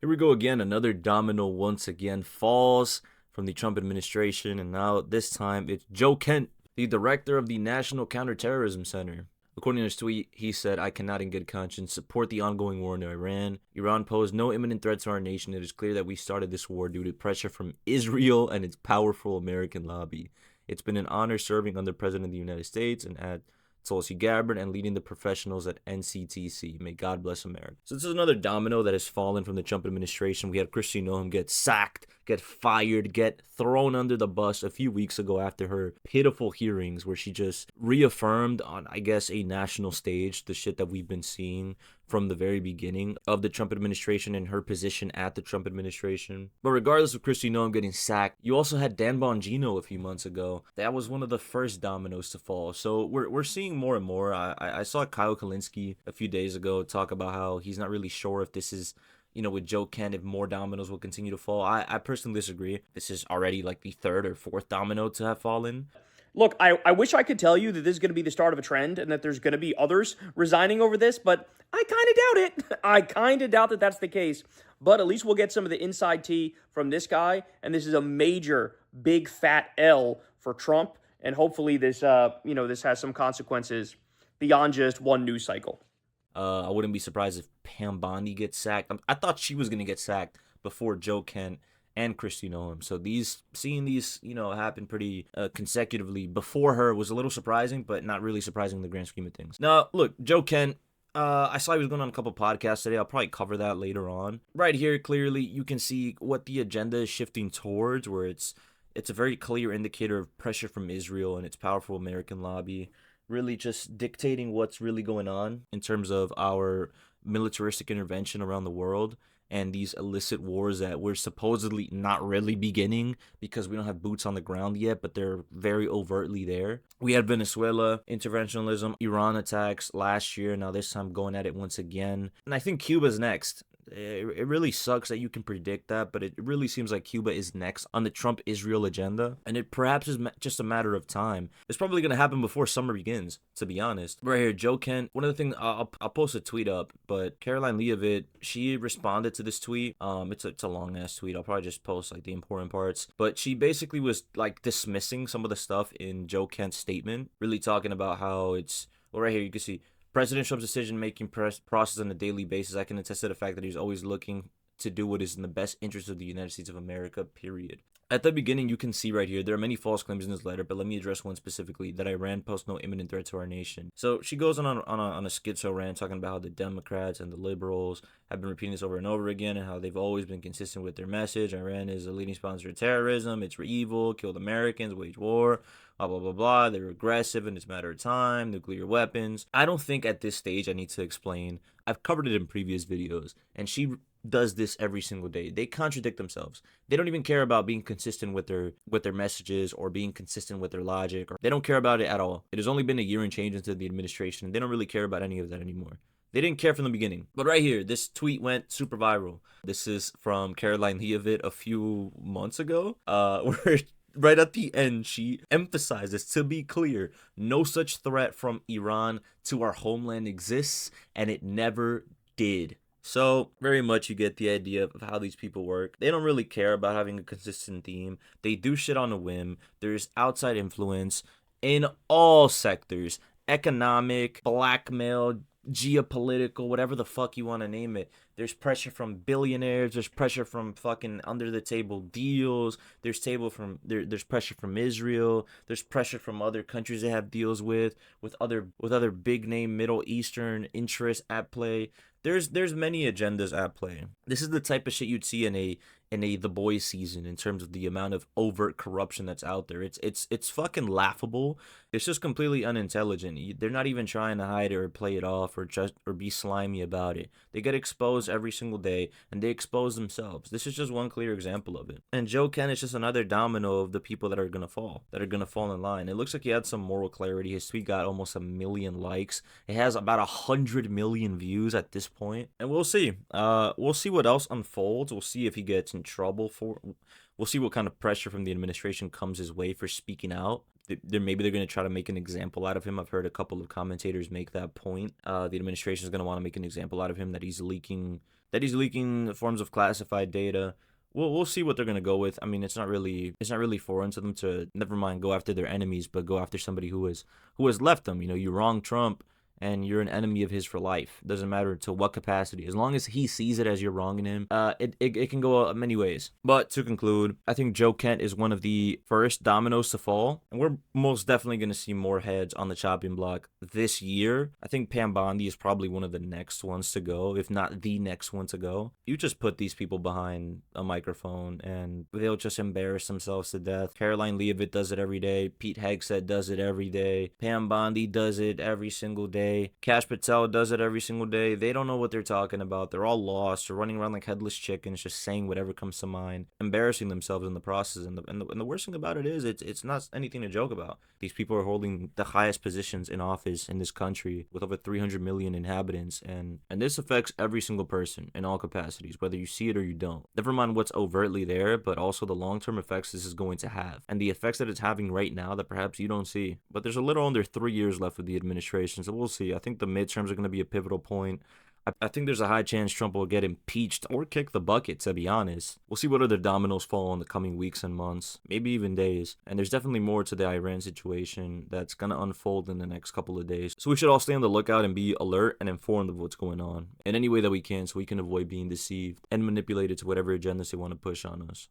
Here we go again. Another domino once again falls from the Trump administration, and now this time it's Joe Kent, the director of the National Counterterrorism Center. According to his tweet, he said, "I cannot in good conscience support the ongoing war in Iran. Iran posed no imminent threat to our nation. It is clear that we started this war due to pressure from Israel and its powerful American lobby. It's been an honor serving under President of the United States and at Tulsi Gabbard and leading the professionals at NCTC. May God bless America." So this is another domino that has fallen from the Trump administration. We had Kristi Noem get sacked, get fired, get thrown under the bus a few weeks ago after her pitiful hearings where she just reaffirmed on, I guess, a national stage the shit that we've been seeing from the very beginning of the Trump administration and her position at the Trump administration. But regardless of Kristi Noem getting sacked, you also had Dan Bongino a few months ago. That was one of the first dominoes to fall. So we're seeing more and more. I saw Kyle Kalinske a few days ago talk about how he's not really sure if this is, with Joe Kent, if more dominoes will continue to fall. I personally disagree. This is already like the third or fourth domino to have fallen. Look, I wish I could tell you that this is going to be the start of a trend and that there's going to be others resigning over this, but I kind of doubt it. I kind of doubt that that's the case. But at least we'll get some of the inside tea from this guy, and this is a major, big, fat L for Trump, and hopefully this, this has some consequences beyond just one news cycle. I wouldn't be surprised if Pam Bondi gets sacked. I thought she was going to get sacked before Joe Kent and Kristi Noem. So seeing these, happen pretty consecutively before her was a little surprising, but not really surprising in the grand scheme of things. Now, look, Joe Kent, I saw he was going on a couple podcasts today. I'll probably cover that later on. Right here, clearly, you can see what the agenda is shifting towards, where it's a very clear indicator of pressure from Israel and its powerful American lobby, really just dictating what's really going on in terms of our militaristic intervention around the world and these illicit wars that we're supposedly not really beginning because we don't have boots on the ground yet, but they're very overtly there. We had Venezuela interventionism, Iran attacks last year, now this time going at it once again. And I think Cuba's next. It really sucks that you can predict that, but it really seems like Cuba is next on the Trump-Israel agenda, and it perhaps is just a matter of time. It's probably going to happen before summer begins, to be honest. Right here, Joe Kent, one of the things, I'll post a tweet up, but Caroline Leavitt, she responded to this tweet. It's a long-ass tweet. I'll probably just post, like, the important parts, but she basically was, like, dismissing some of the stuff in Joe Kent's statement, really talking about how well, right here, you can see, President Trump's decision-making process on a daily basis. I can attest to the fact that he's always looking to do what is in the best interest of the United States of America, period. At the beginning, you can see right here, there are many false claims in this letter, but let me address one specifically, that Iran poses no imminent threat to our nation. So she goes on a schizo rant talking about how the Democrats and the liberals have been repeating this over and over again and how they've always been consistent with their message. Iran is a leading sponsor of terrorism. It's evil, killed Americans, wage war, blah, blah, blah, blah. They're aggressive and it's a matter of time, nuclear weapons. I don't think at this stage I need to explain. I've covered it in previous videos, and she does this every single day. They contradict themselves. They don't even care about being consistent with their messages or being consistent with their logic. Or they don't care about it at all. It has only been a year and change into the administration. They don't really care about any of that anymore. They didn't care from the beginning. But right here, this tweet went super viral. This is from Caroline Leavitt a few months ago, where right at the end, she emphasizes, to be clear, no such threat from Iran to our homeland exists, and it never did. So, very much you get the idea of how these people work. They don't really care about having a consistent theme. They do shit on a whim. There's outside influence in all sectors. Economic, blackmail, geopolitical, whatever the fuck you want to name it. There's pressure from billionaires. There's pressure from fucking under the table deals. There's pressure from Israel. There's pressure from other countries they have deals with other big name Middle Eastern interests at play. There's many agendas at play. This is the type of shit you'd see in a The Boys season in terms of the amount of overt corruption that's out there. It's fucking laughable. It's just completely unintelligent. They're not even trying to hide it or play it off or be slimy about it. They get exposed every single day, and they expose themselves. This is just one clear example of it. And Joe Kent is just another domino of the people that are gonna fall in line. It looks like he had some moral clarity. His tweet got almost 1 million likes. It has about 100 million views at this point, and we'll see. We'll see what else unfolds. We'll see if he gets in trouble for. We'll see what kind of pressure from the administration comes his way for speaking out. Maybe they're going to try to make an example out of him. I've heard a couple of commentators make that point. The administration is going to want to make an example out of him, that he's leaking that he's leaking forms of classified data. We'll see what they're gonna go with. I mean, it's not really foreign to them to, never mind go after their enemies, but go after somebody who has left them. You know, you wrong Trump, and you're an enemy of his for life. Doesn't matter to what capacity. As long as he sees it as you're wronging him, it can go many ways. But to conclude, I think Joe Kent is one of the first dominoes to fall, and we're most definitely going to see more heads on the chopping block this year. I think Pam Bondi is probably one of the next ones to go, if not the next one to go. You just put these people behind a microphone, and they'll just embarrass themselves to death. Caroline Leavitt does it every day. Pete Hegseth does it every day. Pam Bondi does it every single day. Kash Patel does it every single day. They don't know what they're talking about. They're all lost. They're running around like headless chickens, just saying whatever comes to mind, embarrassing themselves in the process. And the worst thing about it is, it's not anything to joke about. These people are holding the highest positions in office in this country with over 300 million inhabitants, and this affects every single person in all capacities, whether you see it or you don't. Never mind what's overtly there, but also the long-term effects this is going to have, and the effects that it's having right now that perhaps you don't see. But there's a little under 3 years left with the administration, so we'll see. I think the midterms are going to be a pivotal point. I think there's a high chance Trump will get impeached or kick the bucket, to be honest. We'll see what other dominoes fall in the coming weeks and months, maybe even days. And there's definitely more to the Iran situation that's going to unfold in the next couple of days. So we should all stay on the lookout and be alert and informed of what's going on in any way that we can, so we can avoid being deceived and manipulated to whatever agendas they want to push on us.